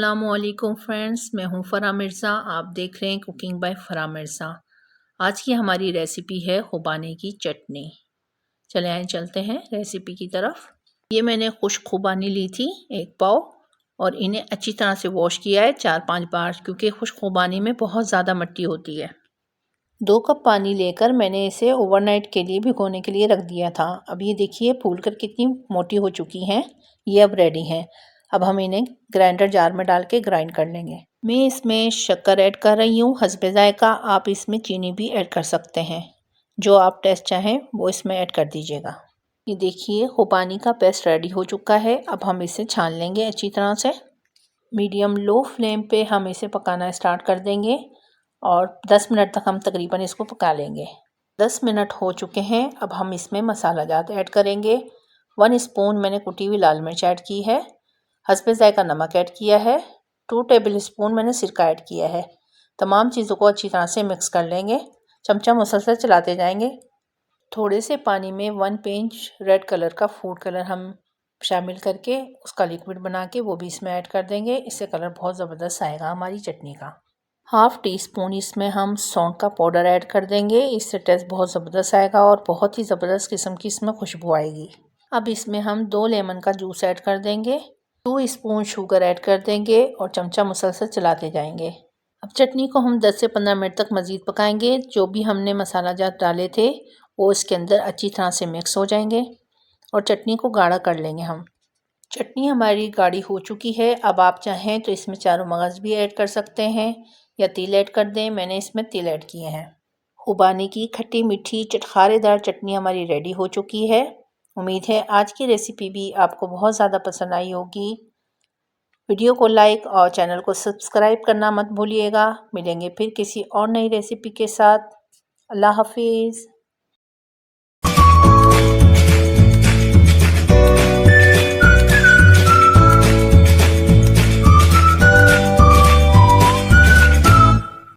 अस्सलामुअलैकुम फ्रेंड्स, मैं हूं फ़रा मिर्ज़ा। आप देख रहे हैं कुकिंग बाय फ़रा मिर्ज़ा। आज की हमारी रेसिपी है खुबानी की चटनी। चले आए चलते हैं रेसिपी की तरफ। ये मैंने खुश्क खुबानी ली थी 1 पाव और इन्हें अच्छी तरह से वॉश किया है 4-5 बार, क्योंकि खुश्क खुबानी में बहुत ज़्यादा मिट्टी होती है। 2 कप पानी लेकर मैंने इसे ओवरनाइट के लिए भिगोने के लिए रख दिया था। अब ये देखिए फूल कर कितनी मोटी हो चुकी हैं। ये अब रेडी हैं। अब हम इन्हें ग्राइंडर जार में डाल के ग्राइंड कर लेंगे। मैं इसमें शक्कर ऐड कर रही हूँ हस्बे ज़ायक़ा। आप इसमें चीनी भी ऐड कर सकते हैं, जो आप टेस्ट चाहें वो इसमें ऐड कर दीजिएगा। ये देखिए खुबानी का पेस्ट रेडी हो चुका है। अब हम इसे छान लेंगे अच्छी तरह से। मीडियम लो फ्लेम पे हम इसे पकाना स्टार्ट कर देंगे और 10 मिनट तक हम तकरीबन इसको पका लेंगे। 10 मिनट हो चुके हैं। अब हम इसमें मसाला जात ऐड करेंगे। 1 स्पून मैंने कुटी हुई लाल मिर्च ऐड की है। हस्बे ज़ायक़ा नमक ऐड किया है। 2 टेबल स्पून मैंने सिरका ऐड किया है। तमाम चीज़ों को अच्छी तरह से मिक्स कर लेंगे। चमचा मुसलसल चलाते जाएंगे। थोड़े से पानी में 1 पिंच रेड कलर का फूड कलर हम शामिल करके उसका लिक्विड बना के वो भी इसमें ऐड कर देंगे। इससे कलर बहुत ज़बरदस्त आएगा हमारी चटनी का। हाफ़ टी स्पून इसमें हम सौंठ का पाउडर ऐड कर देंगे। इससे टेस्ट बहुत ज़बरदस्त आएगा और बहुत ही ज़बरदस्त किस्म की इसमें खुशबू आएगी। अब इसमें हम 2 लेमन का जूस ऐड कर देंगे। 2 स्पून शुगर ऐड कर देंगे और चमचा मुसलसल चलाते जाएंगे। अब चटनी को हम 10 से 15 मिनट तक मज़ीद पकाएंगे। जो भी हमने मसाला जात डाले थे वो इसके अंदर अच्छी तरह से मिक्स हो जाएंगे और चटनी को गाढ़ा कर लेंगे हम। चटनी हमारी गाढ़ी हो चुकी है। अब आप चाहें तो इसमें चारों मगज़ भी ऐड कर सकते हैं या तिल ऐड कर दें। मैंने इसमें तिल ऐड किए हैं। खुबानी की खट्टी मीठी चटखारेदार चटनी हमारी रेडी हो चुकी है। उम्मीद है आज की रेसिपी भी आपको बहुत ज़्यादा पसंद आई होगी। वीडियो को लाइक और चैनल को सब्सक्राइब करना मत भूलिएगा। मिलेंगे फिर किसी और नई रेसिपी के साथ। अल्लाह हाफिज़।